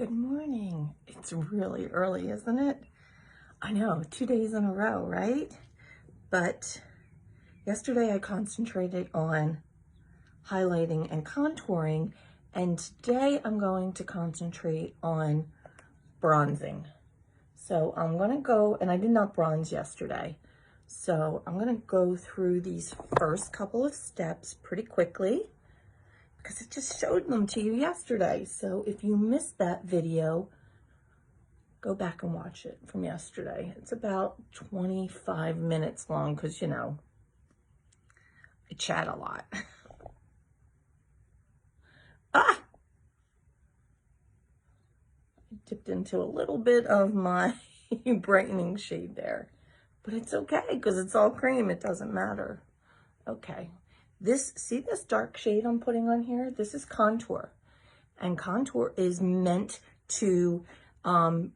Good morning. It's really early, isn't it? I know, 2 days in a row, right? But yesterday I concentrated on highlighting and contouring, and today I'm going to concentrate on bronzing. So I'm going to go, and I did not bronze yesterday, so I'm going to go through these first couple of steps pretty quickly because I just showed them to you yesterday. So if you missed that video, go back and watch it from yesterday. It's about 25 minutes long because, you know, I chat a lot. I dipped into a little bit of my brightening shade there, but it's okay because it's all cream. It doesn't matter. Okay. See this dark shade I'm putting on here? This is contour, and contour is meant to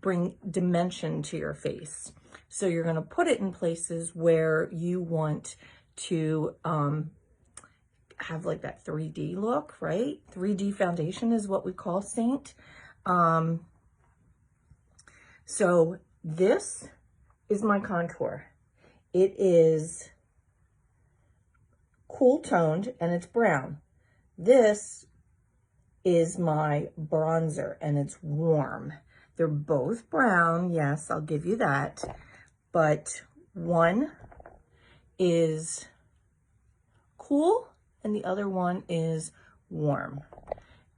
bring dimension to your face. So you're going to put it in places where you want to have like that 3D look, right? 3D foundation is what we call Saint. So this is my contour. It is cool toned and it's brown. This is my bronzer and it's warm. They're both brown, yes, I'll give you that, but one is cool and the other one is warm,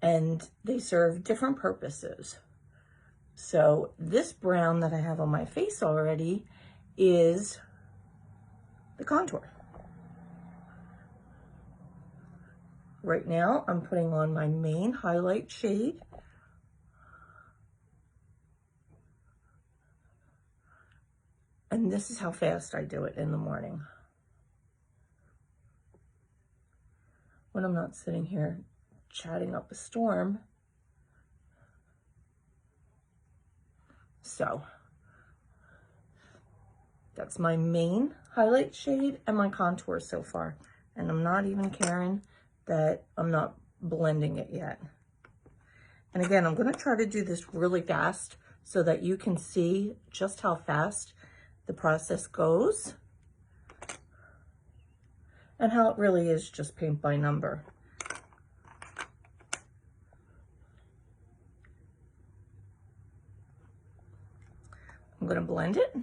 and they serve different purposes. So this brown that I have on my face already is the contour. Right now, I'm putting on my main highlight shade. And this is how fast I do it in the morning, when I'm not sitting here chatting up a storm. So that's my main highlight shade and my contour so far. And I'm not even caring that I'm not blending it yet. And again, I'm going to try to do this really fast so that you can see just how fast the process goes and how it really is just paint by number. I'm going to blend it.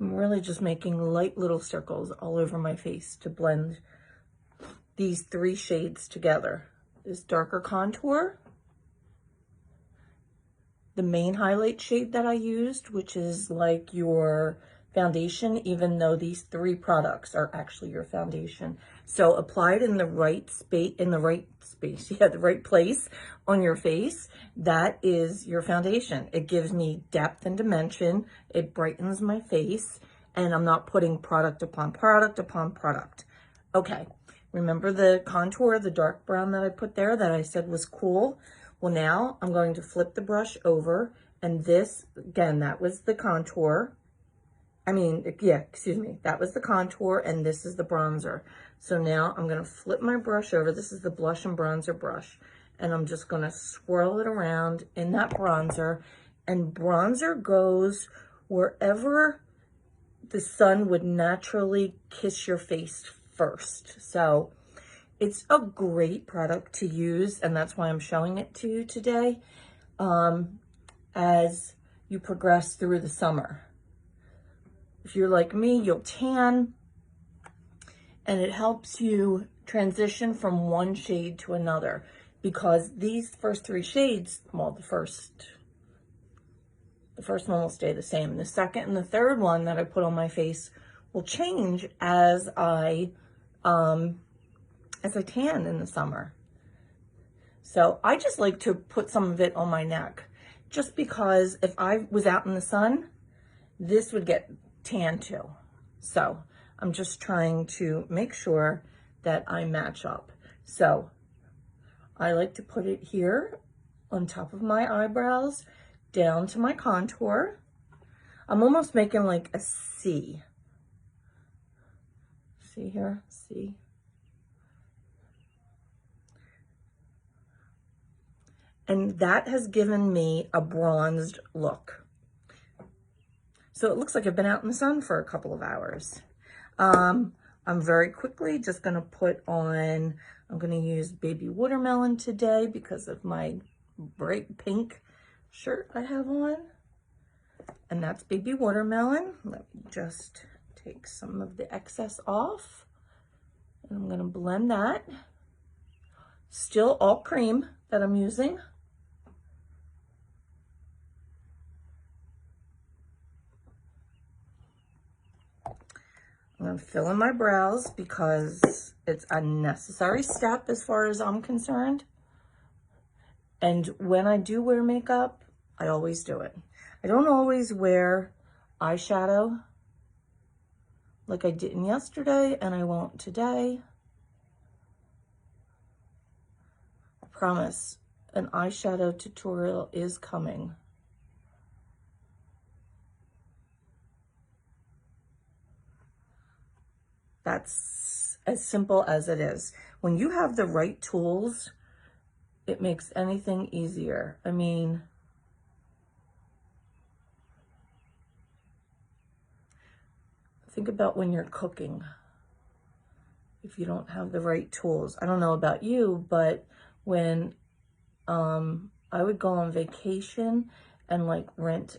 I'm really just making light little circles all over my face to blend these three shades together. This darker contour, the main highlight shade that I used, which is like your foundation, even though these three products are actually your foundation. So applied in the right space, the right place on your face, that is your foundation. It gives me depth and dimension. It brightens my face, and I'm not putting product upon product upon product. Okay, remember the contour, the dark brown that I put there that I said was cool? Well, now I'm going to flip the brush over, and this, again, that was the contour. That was the contour, and this is the bronzer. So now I'm going to flip my brush over. This is the blush and bronzer brush, and I'm just going to swirl it around in that bronzer, and bronzer goes wherever the sun would naturally kiss your face first. So it's a great product to use, and that's why I'm showing it to you today, as you progress through the summer. If you're like me, you'll tan, and it helps you transition from one shade to another, because these first three shades, well, the first one will stay the same. The second and the third one that I put on my face will change as I tan in the summer. So I just like to put some of it on my neck, just because if I was out in the sun, this would get tan too. So I'm just trying to make sure that I match up. So I like to put it here on top of my eyebrows, down to my contour. I'm almost making like a C. See here? C. And that has given me a bronzed look. So it looks like I've been out in the sun for a couple of hours. I'm very quickly just gonna put on, I'm gonna use Baby Watermelon today because of my bright pink shirt I have on. And that's Baby Watermelon. Let me just take some of the excess off. And I'm gonna blend that. Still all cream that I'm using. I'm gonna fill in my brows because it's a necessary step as far as I'm concerned. And when I do wear makeup, I always do it. I don't always wear eyeshadow like I didn't yesterday and I won't today. I promise an eyeshadow tutorial is coming. That's as simple as it is. When you have the right tools, it makes anything easier. I mean, think about when you're cooking. If you don't have the right tools, I don't know about you, but when I would go on vacation and like rent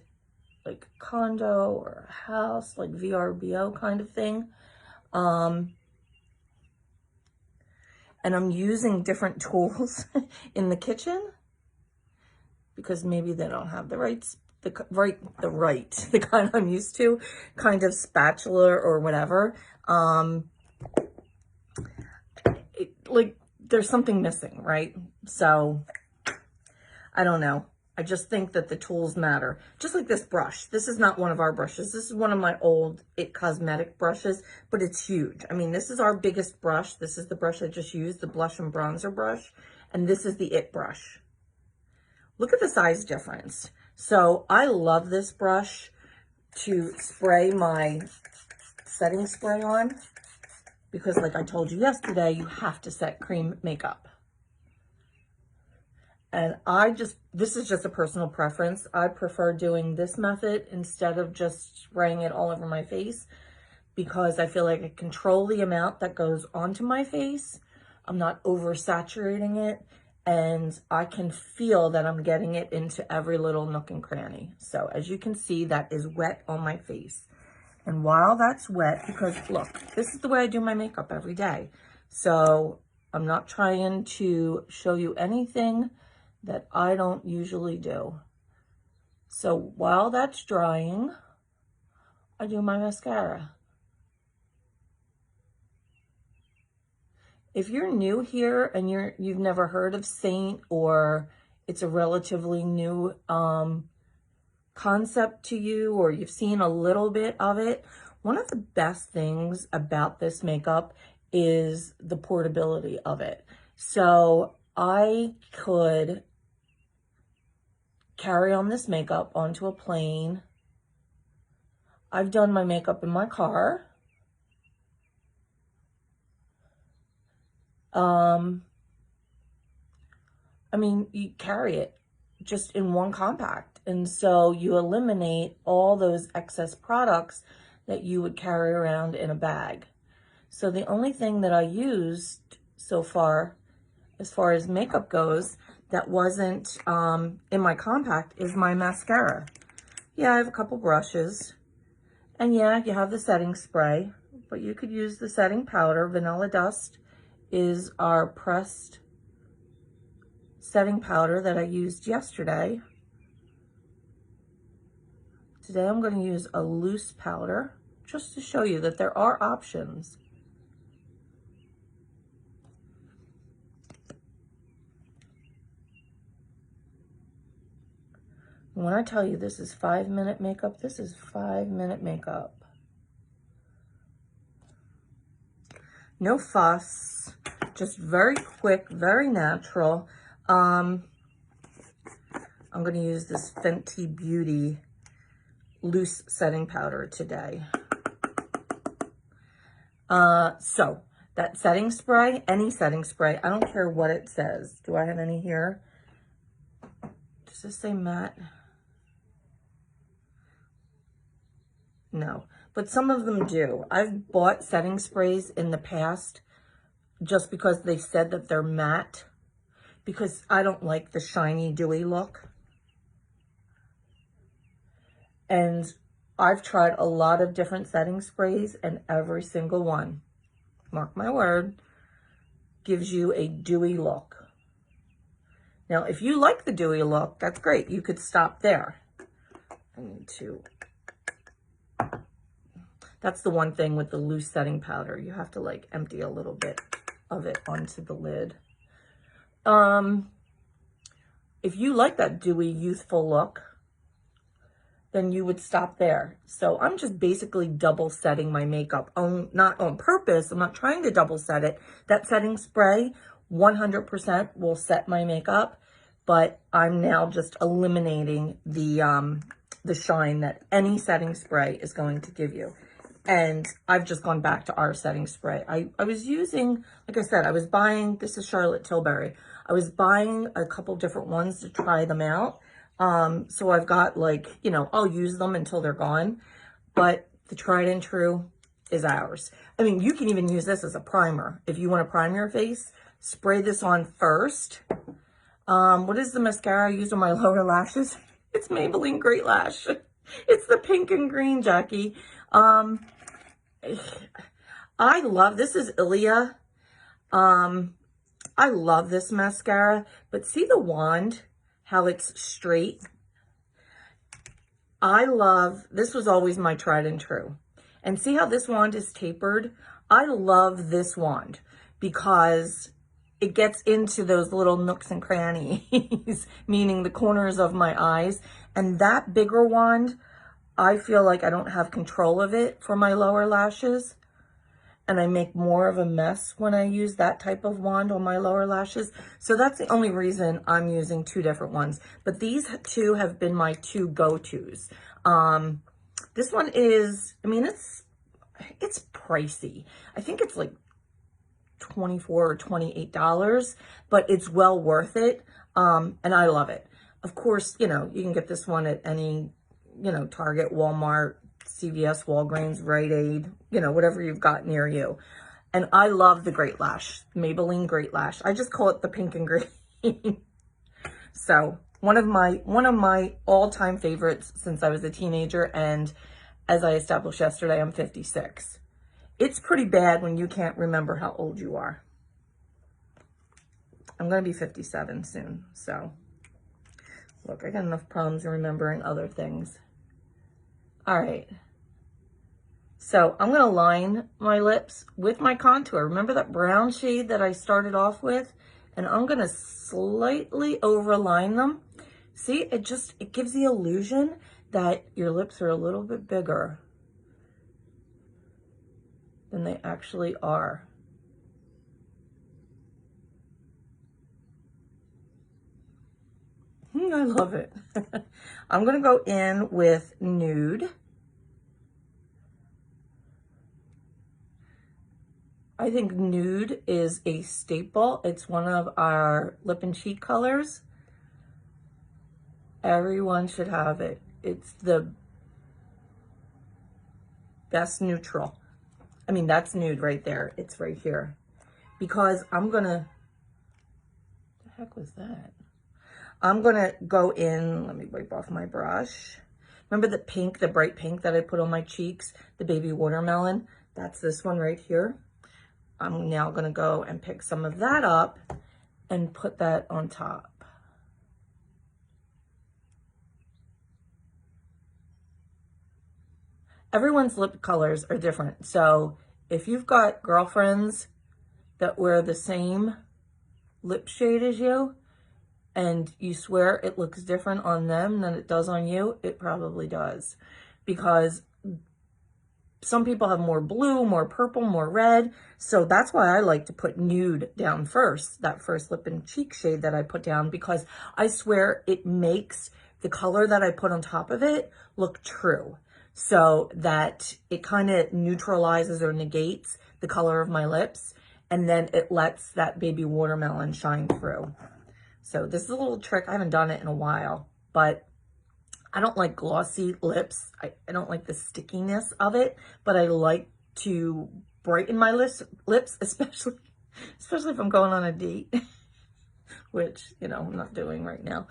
like a condo or a house, like VRBO kind of thing, and I'm using different tools in the kitchen because maybe they don't have the kind I'm used to, kind of spatula or whatever. Like there's something missing, right? So I don't know. I just think that the tools matter. Just like this brush. This is not one of our brushes. This is one of my old It Cosmetic brushes, but it's huge. I mean, this is our biggest brush. This is the brush I just used, the blush and bronzer brush. And this is the It brush. Look at the size difference. So I love this brush to spray my setting spray on because like I told you yesterday, you have to set cream makeup. And this is just a personal preference. I prefer doing this method instead of just spraying it all over my face because I feel like I control the amount that goes onto my face. I'm not oversaturating it and I can feel that I'm getting it into every little nook and cranny. So as you can see, that is wet on my face. And while that's wet, because look, this is the way I do my makeup every day. So I'm not trying to show you anything that I don't usually do. So while that's drying, I do my mascara. If you're new here and you've never heard of Saint, or it's a relatively new concept to you, or you've seen a little bit of it, one of the best things about this makeup is the portability of it. So I could carry on this makeup onto a plane. I've done my makeup in my car. I mean, you carry it just in one compact. And so you eliminate all those excess products that you would carry around in a bag. So the only thing that I used so far as makeup goes, that wasn't in my compact is my mascara. Yeah, I have a couple brushes. And yeah, you have the setting spray, but you could use the setting powder. Vanilla Dust is our pressed setting powder that I used yesterday. Today I'm going to use a loose powder just to show you that there are options. When I tell you this is 5-minute makeup, this is 5-minute makeup. No fuss, just very quick, very natural. I'm going to use this Fenty Beauty loose setting powder today. So that setting spray, any setting spray, I don't care what it says. Do I have any here? Does this say matte? No, but some of them do. I've bought setting sprays in the past just because they said that they're matte, because I don't like the shiny, dewy look. And I've tried a lot of different setting sprays, and every single one, mark my word, gives you a dewy look. Now, if you like the dewy look, that's great. You could stop there. I need to... That's the one thing with the loose setting powder. You have to like empty a little bit of it onto the lid. If you like that dewy, youthful look, then you would stop there. So I'm just basically double setting my makeup, not on purpose. I'm not trying to double set it. That setting spray 100% will set my makeup, but I'm now just eliminating the shine that any setting spray is going to give you. And I've just gone back to our setting spray. I was using, like I said, I was buying, this is Charlotte Tilbury. I was buying a couple different ones to try them out. So I've got like, you know, I'll use them until they're gone. But the tried and true is ours. I mean, you can even use this as a primer. If you want to prime your face, spray this on first. What is the mascara I use on my lower lashes? It's Maybelline Great Lash. It's the pink and green, Jackie. I love, this is Ilia. I love this mascara, but see the wand, how it's straight? I love, this was always my tried and true. And see how this wand is tapered? I love this wand because it gets into those little nooks and crannies, meaning the corners of my eyes. And that bigger wand, I feel like I don't have control of it for my lower lashes. And I make more of a mess when I use that type of wand on my lower lashes. So that's the only reason I'm using two different ones. But these two have been my two go-tos. This one is, I mean, it's pricey. I think it's like $24 or $28, but it's well worth it. And I love it. Of course, you know, you can get this one at any, you know, Target, Walmart, CVS, Walgreens, Rite Aid, you know, whatever you've got near you. And I love the Great Lash, Maybelline Great Lash. I just call it the pink and green. So one of my all-time favorites since I was a teenager. And as I established yesterday, I'm 56. It's pretty bad when you can't remember how old you are. I'm going to be 57 soon. So look, I got enough problems remembering other things. All right. So I'm going to line my lips with my contour. Remember that brown shade that I started off with? And I'm going to slightly overline them. See, it gives the illusion that your lips are a little bit bigger than they actually are. I love it. I'm going to go in with Nude. I think Nude is a staple. It's one of our lip and cheek colors. Everyone should have it. It's the best neutral. I mean, that's Nude right there. It's right here. Because I'm going to... What the heck was that? I'm going to go in, let me wipe off my brush. Remember the pink, the bright pink that I put on my cheeks, the baby watermelon? That's this one right here. I'm now going to go and pick some of that up and put that on top. Everyone's lip colors are different. So if you've got girlfriends that wear the same lip shade as you, and you swear it looks different on them than it does on you, it probably does. Because some people have more blue, more purple, more red. So that's why I like to put nude down first, that first lip and cheek shade that I put down, because I swear it makes the color that I put on top of it look true. So that it kind of neutralizes or negates the color of my lips, and then it lets that baby watermelon shine through. So this is a little trick. I haven't done it in a while, but I don't like glossy lips. I don't like the stickiness of it, but I like to brighten my lips, especially if I'm going on a date, which, you know, I'm not doing right now.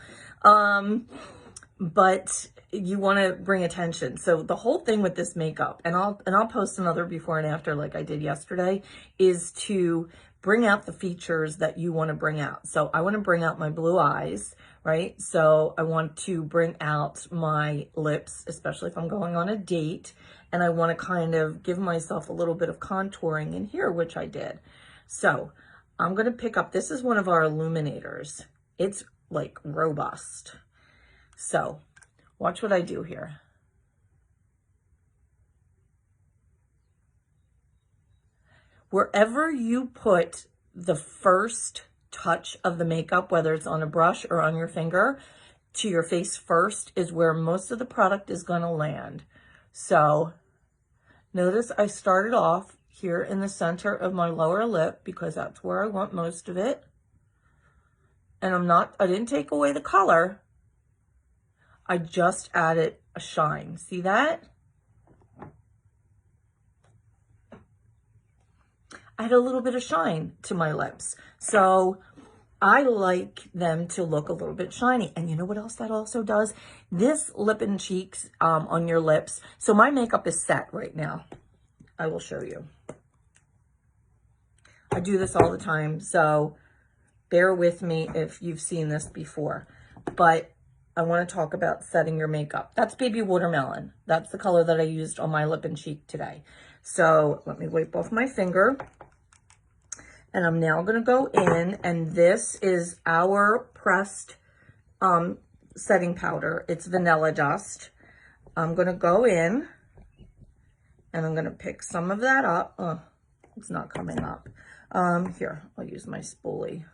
But you want to bring attention. So the whole thing with this makeup, and I'll post another before and after like I did yesterday, is to bring out the features that you want to bring out. So I want to bring out my blue eyes, right? So I want to bring out my lips, especially if I'm going on a date, and I want to kind of give myself a little bit of contouring in here, which I did. So I'm going to pick up, this is one of our illuminators. It's like robust. So watch what I do here. Wherever you put the first touch of the makeup, whether it's on a brush or on your finger, to your face first is where most of the product is going to land. So notice I started off here in the center of my lower lip because that's where I want most of it. And I didn't take away the color. I just added a shine. See that? I had a little bit of shine to my lips. So I like them to look a little bit shiny. And you know what else that also does? This lip and cheeks on your lips. So my makeup is set right now. I will show you. I do this all the time, so bear with me if you've seen this before. But I want to talk about setting your makeup. That's Baby Watermelon. That's the color that I used on my lip and cheek today. So let me wipe off my finger. And I'm now going to go in, and this is our pressed setting powder. It's Vanilla Dust. I'm going to go in, and I'm going to pick some of that up. Oh, it's not coming up. Here, I'll use my spoolie.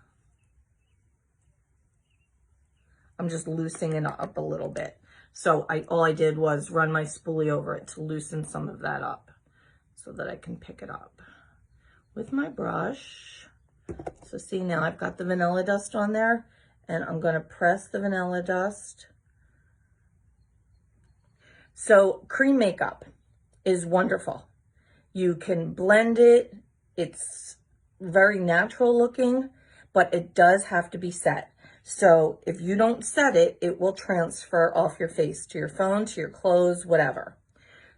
I'm just loosening it up a little bit. So all I did was run my spoolie over it to loosen some of that up so that I can pick it up with my brush. So see, now I've got the Vanilla Dust on there, and I'm going to press the Vanilla Dust. So cream makeup is wonderful. You can blend it. It's very natural looking, but it does have to be set. So if you don't set it, it will transfer off your face to your phone, to your clothes, whatever.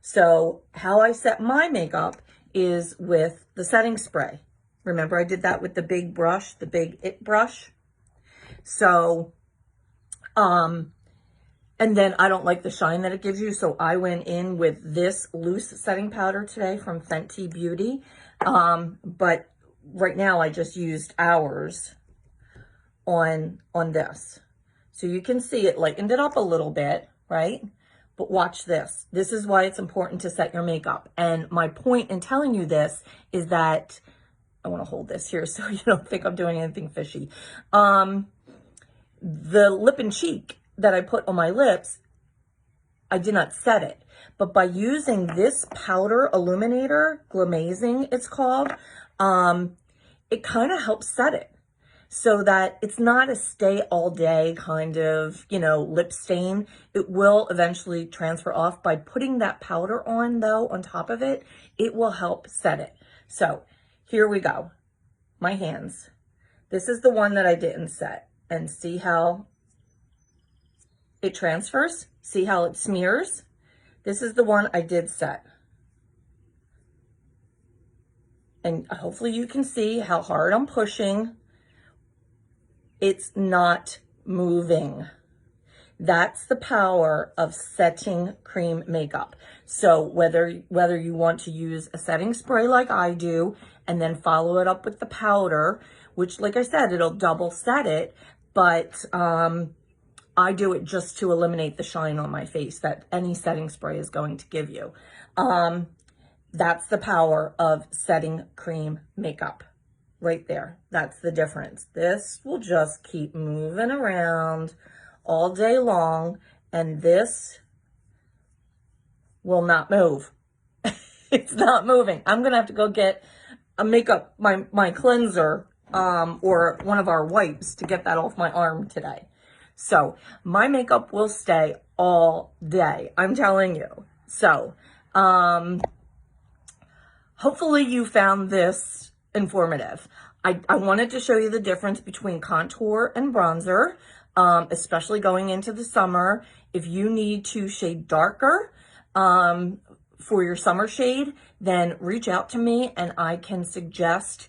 So how I set my makeup is with the setting spray. Remember, I did that with the big brush, the big It brush. So, and then I don't like the shine that it gives you, so I went in with this loose setting powder today from Fenty Beauty. But right now I just used ours on this. So you can see it lightened it up a little bit, right? But watch this. This is why it's important to set your makeup. And my point in telling you this is that, I want to hold this here so you don't think I'm doing anything fishy. The lip and cheek that I put on my lips, I did not set it. But by using this powder illuminator, Glamazing it's called, it kind of helps set it so that it's not a stay all day kind of, you know, lip stain. It will eventually transfer off. By putting that powder on though, on top of it, it will help set it. So here we go. My hands. This is the one that I didn't set. And see how it transfers? See how it smears? This is the one I did set. And hopefully you can see how hard I'm pushing. It's not moving. That's the power of setting cream makeup. So whether you want to use a setting spray like I do and then follow it up with the powder, which like I said, it'll double set it, but I do it just to eliminate the shine on my face that any setting spray is going to give you. That's the power of setting cream makeup right there. That's the difference. This will just keep moving around all day long, and this will not move. It's not moving. I'm gonna have to go get a makeup, my cleanser, or one of our wipes to get that off my arm today. So my makeup will stay all day, I'm telling you. So, hopefully you found this informative. I wanted to show you the difference between contour and bronzer, especially going into the summer. If you need to shade darker for your summer shade, then reach out to me and I can suggest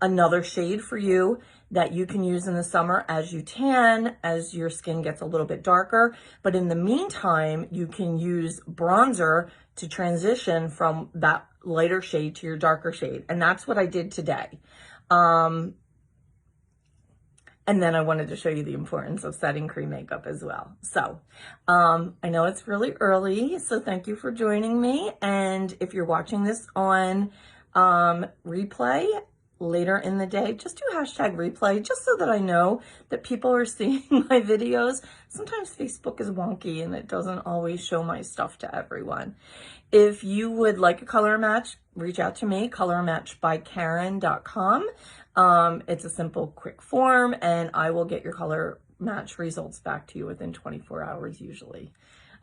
another shade for you that you can use in the summer as you tan, as your skin gets a little bit darker. But in the meantime, you can use bronzer to transition from that lighter shade to your darker shade. And that's what I did today. And then I wanted to show you the importance of setting cream makeup as well. So I know it's really early, so thank you for joining me. And if you're watching this on replay later in the day, just do hashtag replay, just so that I know that people are seeing my videos. Sometimes Facebook is wonky and it doesn't always show my stuff to everyone. If you would like a color match, reach out to me, colormatchbykaren.com. It's a simple, quick form, and I will get your color match results back to you within 24 hours usually.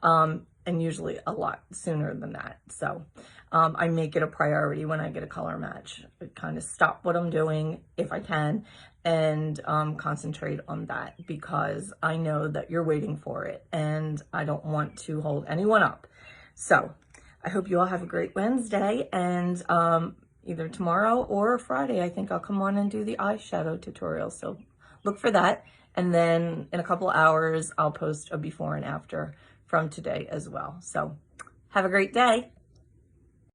And usually a lot sooner than that. So I make it a priority when I get a color match. I kind of stop what I'm doing if I can and concentrate on that, because I know that you're waiting for it and I don't want to hold anyone up. So I hope you all have a great Wednesday, and either tomorrow or Friday, I think I'll come on and do the eyeshadow tutorial. So look for that. And then in a couple hours, I'll post a before and after from today as well. So have a great day.